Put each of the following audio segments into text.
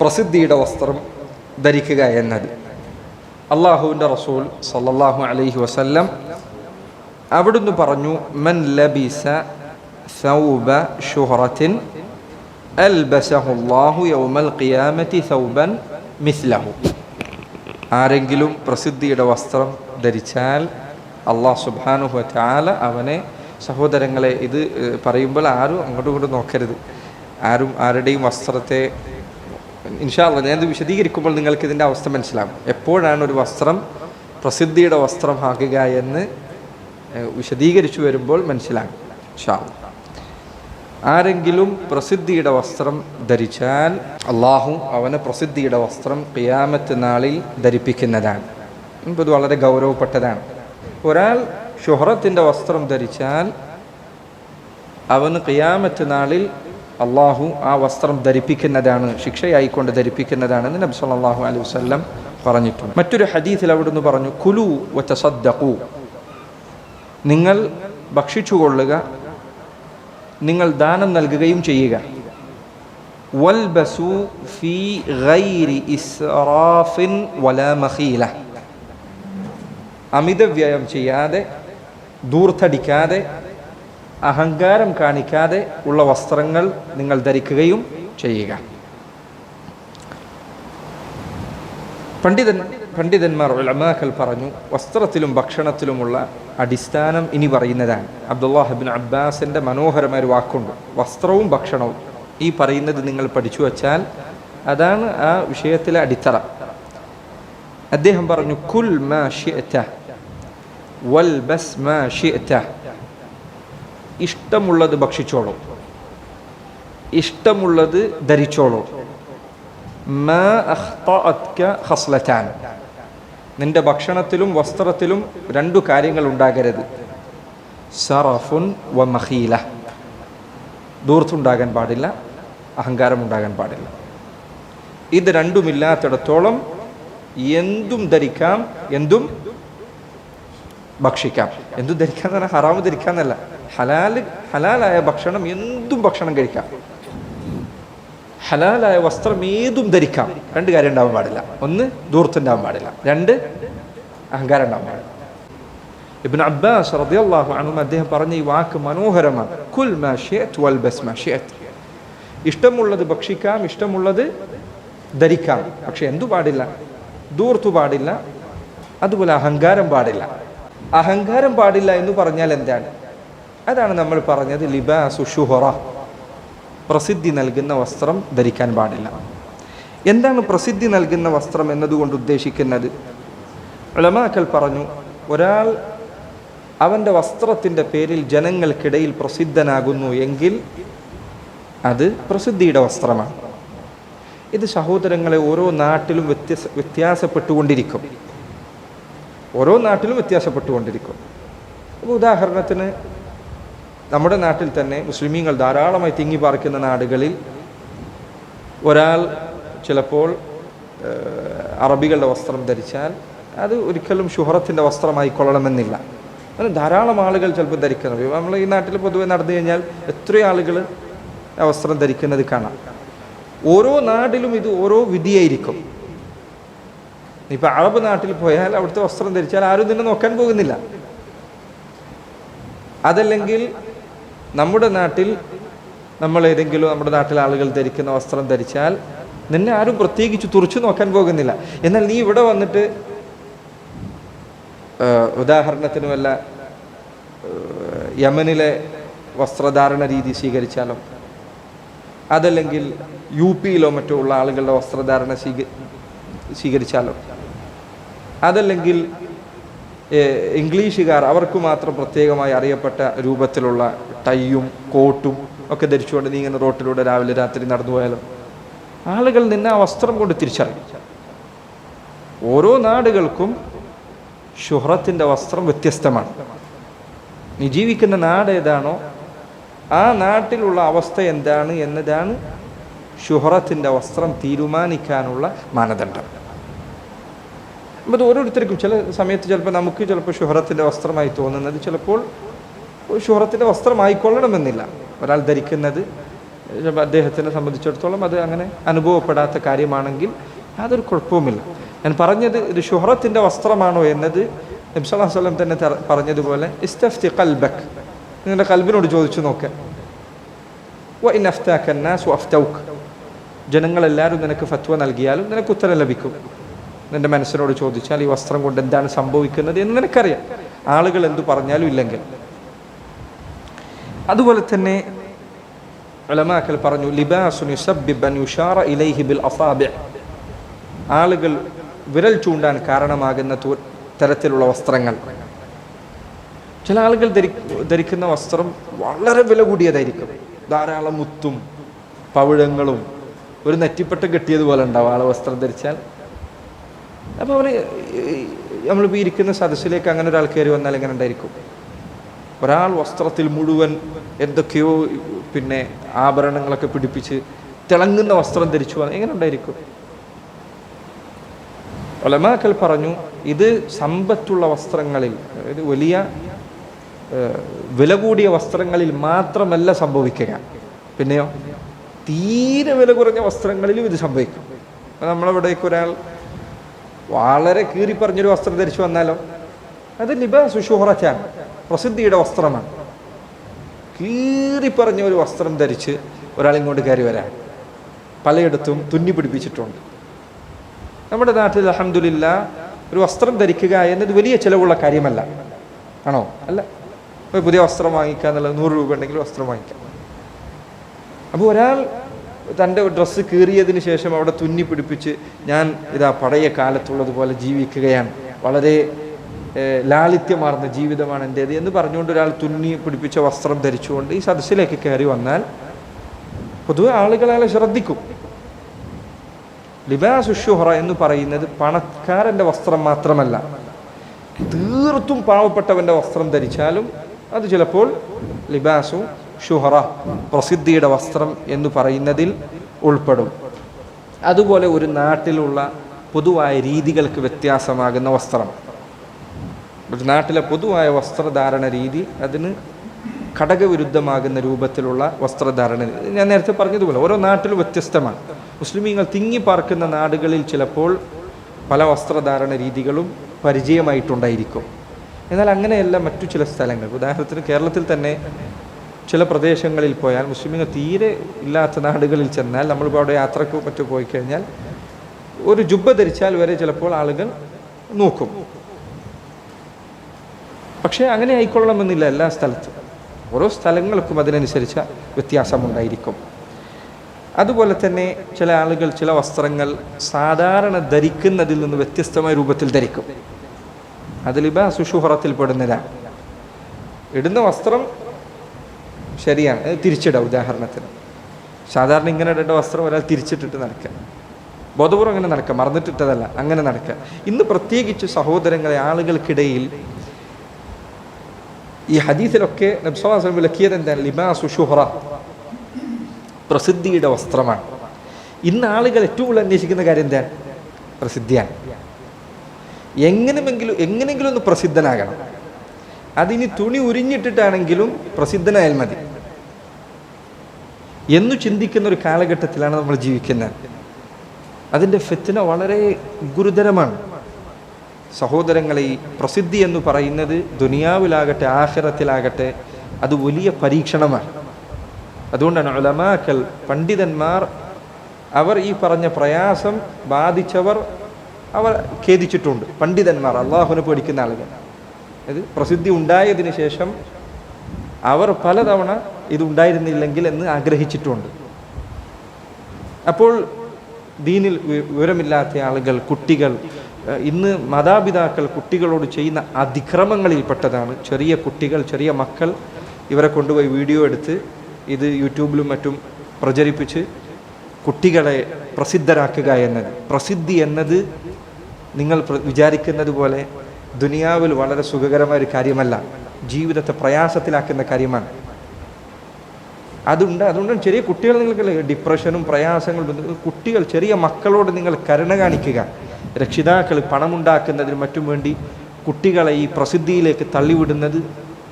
പ്രസിദ്ധിയുടെ വസ്ത്രം ധരിക്കുക എന്നത്. അള്ളാഹുവിൻ്റെ റസൂൽ സല്ലല്ലാഹു അലൈഹി വസല്ലം അവിടുന്ന് പറഞ്ഞു, മൻ ലബിസ സൗബ ശുഹറത്തിൻ അൽബസഹുല്ലാഹു യൗമൽ ഖിയാമത്തി സൗബൻ മിസ്ലഹു. ആരെങ്കിലും പ്രസിദ്ധിയുടെ വസ്ത്രം ധരിച്ചാൽ അള്ളാഹു സുബ്ഹാനഹു വ തആല അവനെ, സഹോദരങ്ങളെ ഇത് പറയുമ്പോൾ ആരും അങ്ങോട്ടും ഇങ്ങോട്ടും നോക്കരുത്. ആരും ആരുടെയും വസ്ത്രത്തെ, ഇൻഷാ അല്ലാഹ് ഞാനിത് വിശദീകരിക്കുമ്പോൾ നിങ്ങൾക്ക് ഇതിൻ്റെ അവസ്ഥ മനസ്സിലാകും. എപ്പോഴാണ് ഒരു വസ്ത്രം പ്രസിദ്ധിയുടെ വസ്ത്രം ആകുക എന്ന് വിശദീകരിച്ചു വരുമ്പോൾ മനസ്സിലാകും ഇൻഷാ അല്ലാഹ്. ആരെങ്കിലും പ്രസിദ്ധിയുടെ വസ്ത്രം ധരിച്ചാൽ അള്ളാഹു അവന് പ്രസിദ്ധിയുടെ വസ്ത്രം ഖിയാമത്ത് നാളിൽ ധരിപ്പിക്കുന്നതാണ്. ഇത് വളരെ ഗൗരവപ്പെട്ടതാണ്. ഒരാൾ ശുഹറത്തിൻ്റെ വസ്ത്രം ധരിച്ചാൽ അവന് ഖിയാമത്ത് നാളിൽ അള്ളാഹു ആ വസ്ത്രം ധരിപ്പിക്കുന്നതാണ്, ശിക്ഷയായിക്കൊണ്ട് ധരിപ്പിക്കുന്നതാണെന്ന് നബി സല്ലല്ലാഹു അലൈഹി വസല്ലം പറഞ്ഞിട്ടുണ്ട്. മറ്റൊരു ഹദീസിൽ അവിടുന്ന് പറഞ്ഞു, കുലു വതസദ്ദഖു, നിങ്ങൾ ഭക്ഷിച്ചുകൊള്ളുക, നിങ്ങൾ ദാനം നൽകുകയും ചെയ്യുക. വൽബസു ഫീ ഗൈരി ഇസ്റാഫിൻ വലാ മഖീല, അമിതവ്യയം ചെയ്യാതെ, ധൂർത്തടിക്കാതെ, അഹങ്കാരം കാണിക്കാതെ ഉള്ള വസ്ത്രങ്ങൾ നിങ്ങൾ ധരിക്കുകയും ചെയ്യുക. പണ്ഡിതന്മാർ ഉലമാക്കൾ പറഞ്ഞു, വസ്ത്രത്തിലും ഭക്ഷണത്തിലുമുള്ള അടിസ്ഥാനം ഇനി പറയുന്നതാണ്. അബ്ദുല്ലാഹ് ഇബ്നു അബ്ബാസിൻ്റെ മനോഹരമായ ഒരു വാക്കുണ്ട്, വസ്ത്രവും ഭക്ഷണവും. ഈ പറയുന്നത് നിങ്ങൾ പഠിച്ചു വച്ചാൽ അതാണ് ആ വിഷയത്തിലെ അടിത്തറ. അദ്ദേഹം പറഞ്ഞു, കുൽ മാ ശിഅത വൽബസ് മാ ശിഅത, ഇഷ്ടമുള്ളത് ഭക്ഷിച്ചോളൂ, ഇഷ്ടമുള്ളത് ധരിച്ചോളൂ. മാ അഖ്തഅത്ക ഖസ്ലതാൻ, നിന്റെ ഭക്ഷണത്തിലും വസ്ത്രത്തിലും രണ്ടു കാര്യങ്ങൾ ഉണ്ടാകരുത്. സറഫുൻ വ മഖീല, ധൂർത്തുണ്ടാകാൻ പാടില്ല, അഹങ്കാരം ഉണ്ടാകാൻ പാടില്ല. ഇത് രണ്ടുമില്ലാത്തിടത്തോളം എന്തും ധരിക്കാം, എന്തും ഭക്ഷിക്കാം. എന്തും ധരിക്കാൻ എന്ന് പറഞ്ഞാൽ ഹറാമ് ധരിക്കാന്നല്ല, ഹലാലായ ഭക്ഷണം എന്തും ഭക്ഷണം കഴിക്കാം, ഹലാലായ വസ്ത്രം ഏതും ധരിക്കാം. രണ്ട് കാര്യം ഉണ്ടാവാൻ പാടില്ല. ഒന്ന്, ധൂർത്തുണ്ടാവാൻ പാടില്ല. രണ്ട്, അഹങ്കാരം ഉണ്ടാവാൻ പാടില്ല. ഇബ്നു അബ്ബാസ് റളിയല്ലാഹു അൻഹു അദ്ദേഹം പറഞ്ഞ ഈ വാക്ക് മനോഹരമാണ്. കുൽ മാ ശിഅത് വൽബസ് മാ ശിഅത്, ഇഷ്ടമുള്ളത് ഭക്ഷിക്കാം, ഇഷ്ടമുള്ളത് ധരിക്കാം, പക്ഷെ എന്തു പാടില്ല? ധൂർത്തു പാടില്ല, അതുപോലെ അഹങ്കാരം പാടില്ല. അഹങ്കാരം പാടില്ല എന്ന് പറഞ്ഞാൽ എന്താണ്? അതാണ് നമ്മൾ പറഞ്ഞത് ലിബാസു ശുഹറ, പ്രസിദ്ധി നൽകുന്ന വസ്ത്രം ധരിക്കാൻ പാടില്ല. എന്താണ് പ്രസിദ്ധി നൽകുന്ന വസ്ത്രം എന്നതുകൊണ്ട് ഉദ്ദേശിക്കുന്നത്? ഉലമാക്കൾ പറഞ്ഞു, ഒരാൾ അവൻ്റെ വസ്ത്രത്തിൻ്റെ പേരിൽ ജനങ്ങൾക്കിടയിൽ പ്രസിദ്ധനാകുന്നു എങ്കിൽ അത് പ്രസിദ്ധിയുടെ വസ്ത്രമാണ്. ഇത് സഹോദരങ്ങളെ ഓരോ നാട്ടിലും വ്യത്യാസപ്പെട്ടുകൊണ്ടിരിക്കും. ഓരോ നാട്ടിലും വ്യത്യാസപ്പെട്ടുകൊണ്ടിരിക്കും. ഉദാഹരണത്തിന് നമ്മുടെ നാട്ടിൽ തന്നെ മുസ്ലിമീങ്ങൾ ധാരാളമായി തിങ്ങി പാർക്കുന്ന നാടുകളിൽ ഒരാൾ ചിലപ്പോൾ അറബികളുടെ വസ്ത്രം ധരിച്ചാൽ അത് ഒരിക്കലും ശുഹറത്തിൻ്റെ വസ്ത്രമായി കൊള്ളണമെന്നില്ല. അങ്ങനെ ധാരാളം ആളുകൾ ചിലപ്പോൾ ധരിക്കുന്നത്, നമ്മൾ ഈ നാട്ടിൽ പൊതുവെ നടന്നു കഴിഞ്ഞാൽ എത്രയോ ആളുകൾ ആ വസ്ത്രം ധരിക്കുന്നത് കാണാം. ഓരോ നാട്ടിലും ഇത് ഓരോ വിധിയായിരിക്കും. ഇപ്പം അറബ് നാട്ടിൽ പോയാൽ അവിടുത്തെ വസ്ത്രം ധരിച്ചാൽ ആരും നിന്നെ നോക്കാൻ പോകുന്നില്ല. അതല്ലെങ്കിൽ നമ്മുടെ നാട്ടിൽ നമ്മുടെ നാട്ടിലെ ആളുകൾ ധരിക്കുന്ന വസ്ത്രം ധരിച്ചാൽ നിന്നെ ആരും പ്രത്യേകിച്ച് തുറച്ചു നോക്കാൻ പോകുന്നില്ല. എന്നാൽ നീ ഇവിടെ വന്നിട്ട് ഉദാഹരണത്തിന് വല്ല യമനിലെ വസ്ത്രധാരണ രീതി സ്വീകരിച്ചാലോ, അതല്ലെങ്കിൽ യു പിയിലോ മറ്റോ ഉള്ള ആളുകളുടെ വസ്ത്രധാരണ സ്വീകരിച്ചാലോ, അതല്ലെങ്കിൽ ഇംഗ്ലീഷുകാർ അവർക്ക് മാത്രം പ്രത്യേകമായി അറിയപ്പെട്ട രൂപത്തിലുള്ള ടൈയും കോട്ടും ഒക്കെ ധരിച്ചുകൊണ്ട് നീ ഇങ്ങനെ റോട്ടിലൂടെ രാവിലെ രാത്രി നടന്നു പോയാലും ആളുകൾ നിന്നെ ആ വസ്ത്രം കൊണ്ട് തിരിച്ചറിയും. ഓരോ നാടുകൾക്കും ശുഹ്റത്തിൻ്റെ വസ്ത്രം വ്യത്യസ്തമാണ്. നീ ജീവിക്കുന്ന നാട് ഏതാണോ ആ നാട്ടിലുള്ള അവസ്ഥ എന്താണ് എന്നതാണ് ശുഹ്റത്തിൻ്റെ വസ്ത്രം തീരുമാനിക്കാനുള്ള മാനദണ്ഡം. അത് ഓരോരുത്തർക്കും ചില സമയത്ത് ചിലപ്പോൾ നമുക്ക് ചിലപ്പോൾ ശുഹ്റത്തിൻ്റെ വസ്ത്രമായി തോന്നുന്നത് ചിലപ്പോൾ ശുഹ്റത്തിൻ്റെ വസ്ത്രമായിക്കൊള്ളണമെന്നില്ല. ഒരാൾ ധരിക്കുന്നത് അദ്ദേഹത്തിനെ സംബന്ധിച്ചിടത്തോളം അത് അങ്ങനെ അനുഭവപ്പെടാത്ത കാര്യമാണെങ്കിൽ യാതൊരു കുഴപ്പവുമില്ല. ഞാൻ പറഞ്ഞത് ഇത് ഷുഹറത്തിൻ്റെ വസ്ത്രമാണോ എന്നത് നബി സല്ലല്ലാഹു അലൈഹി വസല്ലം തന്നെ പറഞ്ഞതുപോലെ ഇസ്തഫ്തി ഖൽബക്, നിങ്ങളുടെ കൽബിനോട് ചോദിച്ചു നോക്കുക. വഇൻ അഫ്താക അന്നാസ് വഅഫ്തൗക, ജനങ്ങളെല്ലാവരും നിനക്ക് ഫത്വ നൽകിയാലും നിനക്ക് ഉത്തരം ലഭിക്കും. നിൻ്റെ മനസ്സിനോട് ചോദിച്ചാൽ ഈ വസ്ത്രം കൊണ്ട് എന്താണ് സംഭവിക്കുന്നത് എന്ന് നിനക്കറിയാം, ആളുകൾ എന്തു പറഞ്ഞാലും ഇല്ലെങ്കിൽ. അതുപോലെ തന്നെ ഉലമാക്കൾ പറഞ്ഞു ലിബാസുൻ യുസബ്ബിബ് അൻ യുഷാറ ഇലൈഹി ബിൽ അസാബിഅ, ആളുകൾ വിരൽ ചൂണ്ടാൻ കാരണമാകുന്ന തരത്തിലുള്ള വസ്ത്രങ്ങൾ. ചില ആളുകൾ ധരിക്കുന്ന വസ്ത്രം വളരെ വില കൂടിയതായിരിക്കും, ധാരാളം മുത്തും പവിഴങ്ങളും ഒരു നെറ്റിപ്പട്ട കെട്ടിയതുപോലെ ഉണ്ടാവും ആളെ വസ്ത്രം ധരിച്ചാൽ. അപ്പോൾ അവന് നമ്മളിപ്പോൾ ഇരിക്കുന്ന സദസ്സിലേക്ക് അങ്ങനെ ഒരാൾ കയറി വന്നാൽ എങ്ങനെ ഉണ്ടായിരിക്കും? ഒരാൾ വസ്ത്രത്തിൽ മുഴുവൻ എന്തൊക്കെയോ പിന്നെ ആഭരണങ്ങളൊക്കെ പിടിപ്പിച്ച് തിളങ്ങുന്ന വസ്ത്രം ധരിച്ചു വന്നാൽ എങ്ങനെ ഉണ്ടായിരിക്കും? ഉലമാക്കൾ പറഞ്ഞു ഇത് സമ്പത്തുള്ള വസ്ത്രങ്ങളിൽ, അതായത് വലിയ വില കൂടിയ വസ്ത്രങ്ങളിൽ മാത്രമല്ല സംഭവിക്കുക, പിന്നെയോ തീരെ വില കുറഞ്ഞ വസ്ത്രങ്ങളിലും ഇത് സംഭവിക്കും. നമ്മളവിടേക്ക് ഒരാൾ വളരെ കീറി പറഞ്ഞൊരു വസ്ത്രം ധരിച്ചു വന്നാലോ, അത് ലിബാസു ശുഹ്റത്താണ്, പ്രസിദ്ധിയുടെ വസ്ത്രമാണ്. കീറി പറഞ്ഞ ഒരു വസ്ത്രം ധരിച്ച് ഒരാളിങ്ങോട്ട് കയറി വരാൻ പലയിടത്തും തുന്നി പിടിപ്പിച്ചിട്ടുണ്ട്. നമ്മുടെ നാട്ടിൽ അൽഹംദുലില്ലാ ഒരു വസ്ത്രം ധരിക്കുക എന്നത് വലിയ ചിലവുള്ള കാര്യമല്ല, ആണോ? അല്ല. ഇപ്പോൾ പുതിയ വസ്ത്രം വാങ്ങിക്കുക എന്നുള്ളത് 100 രൂപ ഉണ്ടെങ്കിൽ വസ്ത്രം വാങ്ങിക്കാം. അപ്പോൾ ഒരാൾ തൻ്റെ ഡ്രസ്സ് കീറിയതിന് ശേഷം അവിടെ തുന്നി പിടിപ്പിച്ച് ഞാൻ ഇതാ പഴയ കാലത്തുള്ളതുപോലെ ജീവിക്കുകയാണ്, വളരെ ലാളിത്യമാർന്ന ജീവിതമാണ് എൻ്റേത് എന്ന് പറഞ്ഞുകൊണ്ട് ഒരാൾ തുന്നി പിടിപ്പിച്ച വസ്ത്രം ധരിച്ചുകൊണ്ട് ഈ സദസ്സിലേക്ക് കയറി വന്നാൽ പൊതുവെ ആളുകൾ അയാളെ ശ്രദ്ധിക്കും. ലിബാസു ശുഹ്റ എന്ന് പറയുന്നത് പണക്കാരൻ്റെ വസ്ത്രം മാത്രമല്ല, തീർത്തും പാവപ്പെട്ടവൻ്റെ വസ്ത്രം ധരിച്ചാലും അത് ചിലപ്പോൾ ലിബാസു ശുഹ്റ, പ്രസിദ്ധിയുടെ വസ്ത്രം എന്ന് പറയുന്നതിൽ ഉൾപ്പെടും. അതുപോലെ ഒരു നാട്ടിലുള്ള പൊതുവായ രീതികൾക്ക് വ്യത്യാസമാകുന്ന വസ്ത്രം, ഒരു നാട്ടിലെ പൊതുവായ വസ്ത്രധാരണ രീതി അതിന് ഘടകവിരുദ്ധമാകുന്ന രൂപത്തിലുള്ള വസ്ത്രധാരണ, ഞാൻ നേരത്തെ പറഞ്ഞതുപോലെ ഓരോ നാട്ടിലും വ്യത്യസ്തമാണ്. മുസ്ലിമീങ്ങൾ തിങ്ങിപ്പാർക്കുന്ന നാടുകളിൽ ചിലപ്പോൾ പല വസ്ത്രധാരണ രീതികളും പരിചയമായിട്ടുണ്ടായിരിക്കും. എന്നാൽ അങ്ങനെയല്ല മറ്റു ചില സ്ഥലങ്ങൾ. ഉദാഹരണത്തിന് കേരളത്തിൽ തന്നെ ചില പ്രദേശങ്ങളിൽ പോയാൽ, മുസ്ലിമീങ്ങൾ തീരെ ഇല്ലാത്ത നാടുകളിൽ ചെന്നാൽ, നമ്മളിപ്പോൾ അവിടെ യാത്രക്കോ മറ്റോ പോയി കഴിഞ്ഞാൽ ഒരു ജുബ്ബ ധരിച്ചാൽ വരെ ചിലപ്പോൾ ആളുകൾ നോക്കും. പക്ഷേ അങ്ങനെ ആയിക്കൊള്ളണമെന്നില്ല എല്ലാ സ്ഥലത്തും. ഓരോ സ്ഥലങ്ങൾക്കും അതിനനുസരിച്ച വ്യത്യാസമുണ്ടായിരിക്കും. അതുപോലെ തന്നെ ചില ആളുകൾ ചില വസ്ത്രങ്ങൾ സാധാരണ ധരിക്കുന്നതിൽ നിന്ന് വ്യത്യസ്തമായ രൂപത്തിൽ ധരിക്കും. അത് ലിബാസു ശുഹ്റത്തിൽ പെടുന്നതാണ്. ഇടുന്ന വസ്ത്രം ശരിയാണ്, തിരിച്ചിടുക. ഉദാഹരണത്തിന് സാധാരണ ഇങ്ങനെ ഇടേണ്ട വസ്ത്രം ഒരാൾ തിരിച്ചിട്ടിട്ട് നടക്കുക, ബോധപൂർവ്വം അങ്ങനെ നടക്കുക, മറന്നിട്ടിട്ടതല്ല, അങ്ങനെ നടക്കുക. ഇന്ന് പ്രത്യേകിച്ച് സഹോദരങ്ങളെ ആളുകൾക്കിടയിൽ ഈ ഹദീസിലൊക്കെ നബി സല്ലല്ലാഹു അലൈഹി വസല്ലം വിലക്കിയത് എന്താണ്? ലിബാസു ശുഹ്റ, പ്രസിദ്ധിയുടെ വസ്ത്രമാണ്. ഇന്ന് ആളുകൾ ഏറ്റവും കൂടുതൽ അന്വേഷിക്കുന്ന കാര്യം എന്താണ്? പ്രസിദ്ധിയാണ്. എങ്ങനെയെങ്കിലും ഒന്ന് പ്രസിദ്ധനാകണം. അതിന് തുണി ഉരിഞ്ഞിട്ടിട്ടാണെങ്കിലും പ്രസിദ്ധനായാൽ മതി എന്നു ചിന്തിക്കുന്ന ഒരു കാലഘട്ടത്തിലാണ് നമ്മൾ ജീവിക്കുന്നത്. അതിൻ്റെ ഫിത്ന വളരെ ഗുരുതരമാണ്. സഹോദരങ്ങളെ, ഈ പ്രസിദ്ധി എന്ന് പറയുന്നത് ദുനിയാവിലാകട്ടെ ആഖിറത്തിലാകട്ടെ അത് വലിയ പരീക്ഷണമാണ്. അതുകൊണ്ടാണ് ഉലമാക്കൾ, പണ്ഡിതന്മാർ, അവർ ഈ പറഞ്ഞ പ്രയാസം ബാധിച്ചവർ അവർ ഖേദിച്ചിട്ടുണ്ട്. പണ്ഡിതന്മാർ, അള്ളാഹുവിനെ പേടിക്കുന്ന ആളുകൾ, അത് പ്രസിദ്ധി ഉണ്ടായതിനു ശേഷം അവർ പലതവണ ഇത് ഉണ്ടായിരുന്നില്ലെങ്കിൽ എന്ന് ആഗ്രഹിച്ചിട്ടുണ്ട്. അപ്പോൾ ദീനിൽ വിവരമില്ലാത്ത ആളുകൾ, കുട്ടികൾ, ഇന്ന് മാതാപിതാക്കൾ കുട്ടികളോട് ചെയ്യുന്ന അതിക്രമങ്ങളിൽപ്പെട്ടതാണ് ചെറിയ കുട്ടികൾ, ചെറിയ മക്കൾ ഇവരെ കൊണ്ടുപോയി വീഡിയോ എടുത്ത് ഇത് യൂട്യൂബിലും മറ്റും പ്രചരിപ്പിച്ച് കുട്ടികളെ പ്രസിദ്ധരാക്കുക എന്നത്. പ്രസിദ്ധി എന്നത് നിങ്ങൾ വിചാരിക്കുന്നത് പോലെ ദുനിയാവിൽ വളരെ സുഖകരമായ ഒരു കാര്യമല്ല, ജീവിതത്തെ പ്രയാസത്തിലാക്കുന്ന കാര്യമാണ്. അതുകൊണ്ടാണ് ചെറിയ കുട്ടികൾ, നിങ്ങൾക്ക് ഡിപ്രഷനും പ്രയാസങ്ങളും, കുട്ടികൾ, ചെറിയ മക്കളോട് നിങ്ങൾ കരുണ കാണിക്കുക. രക്ഷിതാക്കൾ പണമുണ്ടാക്കുന്നതിനും മറ്റും വേണ്ടി കുട്ടികളെ ഈ പ്രസിദ്ധിയിലേക്ക് തള്ളിവിടുന്നത്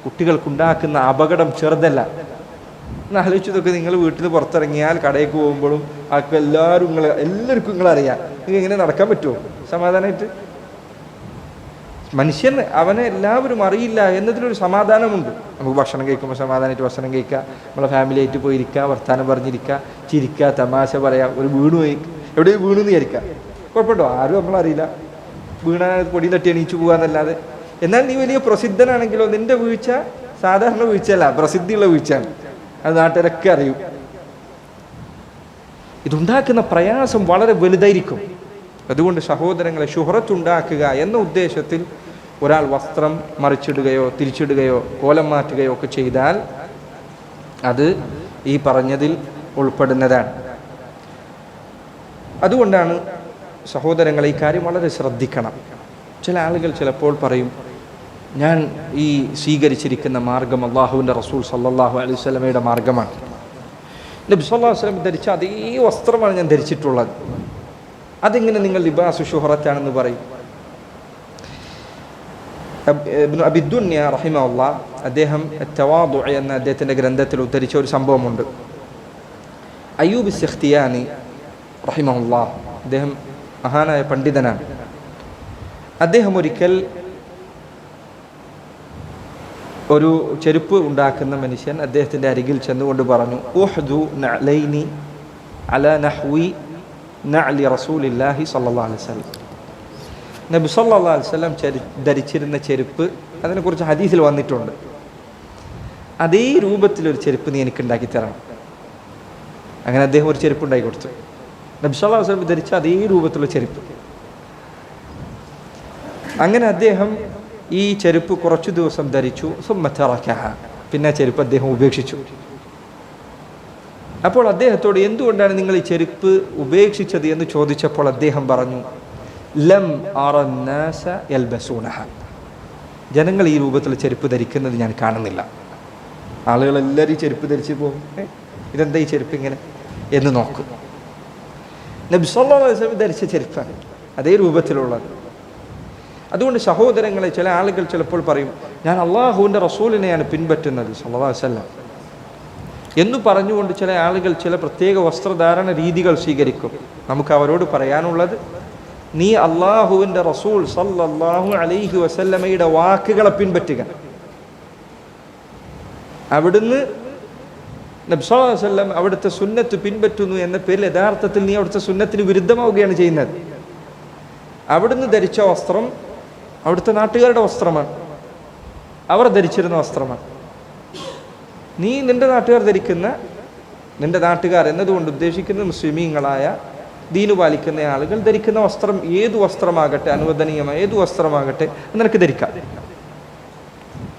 കുട്ടികൾക്കുണ്ടാക്കുന്ന അപകടം ചെറുതല്ല. ഒന്ന് ആലോചിച്ചതൊക്കെ നിങ്ങൾ വീട്ടിൽ നിന്ന് പുറത്തിറങ്ങിയാൽ കടയിലേക്ക് പോകുമ്പോഴും ആൾക്ക് എല്ലാവർക്കും നിങ്ങളറിയാം. നിങ്ങൾക്ക് എങ്ങനെ നടക്കാൻ പറ്റുമോ സമാധാനമായിട്ട്? മനുഷ്യൻ അവനെ എല്ലാവരും അറിയില്ല എന്നതിലൊരു സമാധാനമുണ്ട്. നമുക്ക് ഭക്ഷണം കഴിക്കുമ്പോൾ സമാധാനമായിട്ട് ഭക്ഷണം കഴിക്കുക, നമ്മളെ ഫാമിലിയായിട്ട് പോയിരിക്കുക, വർത്താനം പറഞ്ഞിരിക്കുക, ചിരിക്കുക, തമാശ പറയാം, ഒരു വീണു പോയി എവിടെയും വീണു എന്ന് വിചാരിക്കുക, കുഴപ്പമുണ്ടോ? ആരും നമ്മളറിയില്ല, വീണ പൊടി തട്ടി എണീച്ചു പോകാന്നല്ലാതെ. എന്നാൽ നീ വലിയ പ്രസിദ്ധനാണെങ്കിലോ നിന്റെ വീഴ്ച സാധാരണ വീഴ്ചയല്ല, പ്രസിദ്ധിയുള്ള വീഴ്ചയാണ്. അത് നാട്ടുകാരൊക്കെ അറിയും. ഇതുണ്ടാക്കുന്ന പ്രയാസം വളരെ വലുതായിരിക്കും. അതുകൊണ്ട് സഹോദരങ്ങളെ, ശുഹ്റത്തുണ്ടാക്കുക എന്ന ഉദ്ദേശത്തിൽ ഒരാൾ വസ്ത്രം മറിച്ചിടുകയോ തിരിച്ചിടുകയോ കോലം മാറ്റുകയോ ഒക്കെ ചെയ്താൽ അത് ഈ പറഞ്ഞതിൽ ഉൾപ്പെടുന്നതാണ്. അതുകൊണ്ടാണ് സഹോദരങ്ങളെ ഈ കാര്യം വളരെ ശ്രദ്ധിക്കണം. ചില ആളുകൾ ചിലപ്പോൾ പറയും, ഞാൻ ഈ സ്വീകരിച്ചിരിക്കുന്ന മാർഗം അള്ളാഹുവിൻ്റെ റസൂൽ സല്ലല്ലാഹു അലൈഹി വസല്ലമയുടെ മാർഗമാണ്, നബി സല്ലല്ലാഹു അലൈഹി വസല്ലം ധരിച്ച അതേ വസ്ത്രമാണ് ഞാൻ ധരിച്ചിട്ടുള്ളത്, അതെങ്ങനെ നിങ്ങൾ ലിബാസു ശുഹ്റത്താണെന്ന് പറയും? ഇബ്നു അബി ദുനിയ റഹിമഹുല്ലാഹ് അദ്ദേഹം തവാദു എന്ന അദ്ദേഹത്തിൻ്റെ ഗ്രന്ഥത്തിൽ ഉദ്ധരിച്ച ഒരു സംഭവമുണ്ട്. അയ്യൂബ് സിഖ്തിയാനി റഹിമഹുല്ലാഹ്, അദ്ദേഹം മഹാനായ പണ്ഡിതനാണ്. അദ്ദേഹം ഒരിക്കൽ ഒരു ചെരുപ്പ് ഉണ്ടാക്കുന്ന മനുഷ്യൻ അദ്ദേഹത്തിൻ്റെ അരികിൽ ചെന്നുകൊണ്ട് പറഞ്ഞു, ഉഹ്ദു നഅലൈനി അലാ നഹ്വി നഅലി റസൂലില്ലാഹി സ്വല്ലല്ലാഹു അലൈഹി വസല്ലം. നബി സല്ലല്ലാഹു അലൈഹി വസല്ലം ധരിച്ചിരുന്ന ചെരുപ്പ്, അതിനെക്കുറിച്ച് ഹദീസിൽ വന്നിട്ടുണ്ട്, അതേ രൂപത്തിലൊരു ചെരുപ്പ് നീ എനിക്ക് ഉണ്ടാക്കി തരണം. അങ്ങനെ അദ്ദേഹം ഒരു ചെരുപ്പ് ഉണ്ടാക്കി കൊടുത്തു. നബി സല്ലല്ലാഹു അലൈഹി വസല്ലം ധരിച്ച അതേ രൂപത്തിലുള്ള ചെരുപ്പ്. അങ്ങനെ അദ്ദേഹം ഈ ചെരുപ്പ് കുറച്ചു ദിവസം ധരിച്ചു. സുമ്മ തറക്കഹ, പിന്നെ ചെരുപ്പ് അദ്ദേഹം ഉപേക്ഷിച്ചു. അപ്പോൾ അദ്ദേഹത്തോട് എന്തുകൊണ്ടാണ് നിങ്ങൾ ഈ ചെരുപ്പ് ഉപേക്ഷിച്ചത് എന്ന് ചോദിച്ചപ്പോൾ അദ്ദേഹം പറഞ്ഞു, ലം അറന്നാസ യൽബസൂനഹ, ജനങ്ങൾ ഈ രൂപത്തിൽ ചെരുപ്പ് ധരിക്കുന്നത് ഞാൻ കാണുന്നില്ല. ആളുകളെല്ലാവരും ഈ ചെരുപ്പ് ധരിച്ച് പോകും, ഇതെന്താ ഈ ചെരുപ്പ് ഇങ്ങനെ എന്ന് നോക്കും. നബി സല്ലല്ലാഹു അലൈഹി വസല്ലം ധരിച്ച ചെരുപ്പാണ്, അതേ രൂപത്തിലുള്ളത്. അതുകൊണ്ട് സഹോദരങ്ങളെ, ചില ആളുകൾ ചിലപ്പോൾ പറയും, ഞാൻ അള്ളാഹുവിൻ്റെ റസൂലിനെയാണ് പിൻപറ്റുന്നത് സല്ലല്ലാഹു അലൈഹി വസല്ലം എന്ന് പറഞ്ഞുകൊണ്ട് ചില ആളുകൾ ചില പ്രത്യേക വസ്ത്രധാരണ രീതികൾ സ്വീകരിക്കും. നമുക്ക് അവരോട് പറയാനുള്ളത്, നീ അള്ളാഹുവിൻ്റെ റസൂൽ സല്ലല്ലാഹു അലൈഹി വസല്ലമയുടെ വാക്കുകളെ പിൻപറ്റുക. അവിടുന്ന് നബി സല്ലല്ലാഹു അലൈഹി വസല്ലം അവിടുത്തെ സുന്നത്ത് പിൻപറ്റുന്നു എന്ന പേരിൽ യഥാർത്ഥത്തിൽ നീ അവിടുത്തെ സുന്നത്തിന് വിരുദ്ധമാവുകയാണ് ചെയ്യുന്നത്. അവിടുന്ന് ധരിച്ച വസ്ത്രം അവിടുത്തെ നാട്ടുകാരുടെ വസ്ത്രമാണ്, അവർ ധരിച്ചിരുന്ന വസ്ത്രമാണ്. നീ നിന്റെ നാട്ടുകാർ ധരിക്കുന്ന, നിന്റെ നാട്ടുകാർ എന്നതുകൊണ്ട് ഉദ്ദേശിക്കുന്ന മുസ്ലിമീങ്ങളായ ദീനു പാലിക്കുന്ന ആളുകൾ ധരിക്കുന്ന വസ്ത്രം ഏതു വസ്ത്രമാകട്ടെ, അനുവദനീയമായ ഏതു വസ്ത്രമാകട്ടെ നിനക്ക് ധരിക്കാം.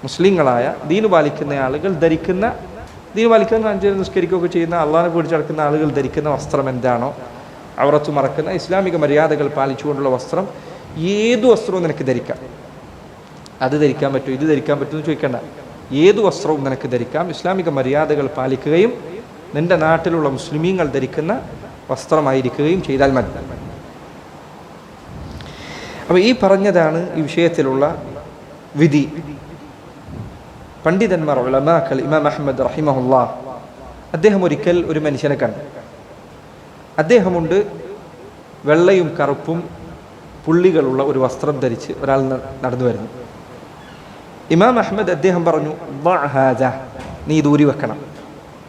മുസ്ലിങ്ങളായ ദീനു പാലിക്കുന്ന ആളുകൾ ധരിക്കുന്ന, ദീനു പാലിക്കുന്ന അഞ്ച് നിസ്കരിക്കുകയൊക്കെ ചെയ്യുന്ന അള്ളാഹിനെ പിടിച്ചടക്കുന്ന ആളുകൾ ധരിക്കുന്ന വസ്ത്രം എന്താണോ, അവറത്ത് മറക്കുന്ന ഇസ്ലാമിക മര്യാദകൾ പാലിച്ചുകൊണ്ടുള്ള വസ്ത്രം, ഏതു വസ്ത്രവും നിനക്ക് ധരിക്കാം. അത് ധരിക്കാൻ പറ്റും, ഇത് ധരിക്കാൻ പറ്റുമെന്ന് ചോദിക്കേണ്ട, ഏതു വസ്ത്രവും നിനക്ക് ധരിക്കാം. ഇസ്ലാമിക മര്യാദകൾ പാലിക്കുകയും നിന്റെ നാട്ടിലുള്ള മുസ്ലിമീങ്ങൾ ധരിക്കുന്ന വസ്ത്രമായിരിക്കുകയും ചെയ്താൽ മതി. അപ്പോൾ ഈ പറഞ്ഞതാണ് ഈ വിഷയത്തിലുള്ള വിധി. പണ്ഡിതന്മാർ ഉലമാക്കൾ, ഇമാം അഹ്മദ് റഹിമഹുല്ലാഹ്, അദ്ദേഹം ഒരിക്കൽ ഒരു മനുഷ്യനെ കണ്ടു. അദ്ദേഹമുണ്ട് വെള്ളയും കറുപ്പും പുള്ളികളുള്ള ഒരു വസ്ത്രം ധരിച്ച് ഒരാൾ നടന്നു വരുന്നു. ഇമാം അഹ്മദ് അദ്ദേഹം പറഞ്ഞു, നീ ദൂരി വെക്കണം,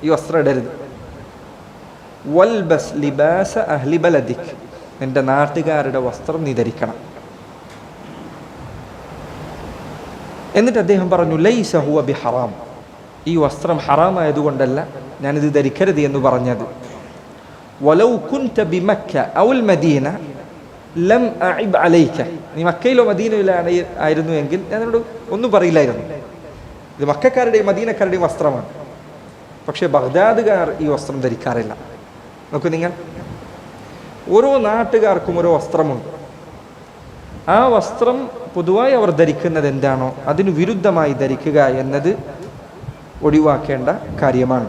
ഈ വസ്ത്രം ഇടരുത്. വൽബസ് ലിബാസ അഹ്ലി ബലദിക്, നിന്റെ നാട്ടുകാരുടെ വസ്ത്രം നീ ധരിക്കണം. എന്നിട്ട് അദ്ദേഹം പറഞ്ഞു, ലൈസ ഹുവ ബിഹറാം, ഈ വസ്ത്രം ഹറാമായതുകൊണ്ടല്ല ഞാനിത് ധരിക്കരുത് എന്ന് പറഞ്ഞത്. വലൗ കുൻത ബിമക്ക ഔൽ മദീന ലം അഇബ് അലൈക, നീ മക്കയിലോ മദീനയിലോ ആയിരുന്നു എങ്കിൽ ഞാൻ നിന്നോട് ഒന്നും പറയില്ലായിരുന്നു. ഇത് മക്കക്കാരുടെയും മദീനക്കാരുടെയും വസ്ത്രമാണ്. പക്ഷേ ബഗ്ദാദുകാർ ഈ വസ്ത്രം ധരിക്കാറില്ല. നോക്കൂ നിങ്ങൾ, ഓരോ നാട്ടുകാർക്കും ഓരോ വസ്ത്രമുണ്ട്. ആ വസ്ത്രം പൊതുവായി അവർ ധരിക്കുന്നത് എന്താണോ അതിന് വിരുദ്ധമായി ധരിക്കുക എന്നത് ഒഴിവാക്കേണ്ട കാര്യമാണ്.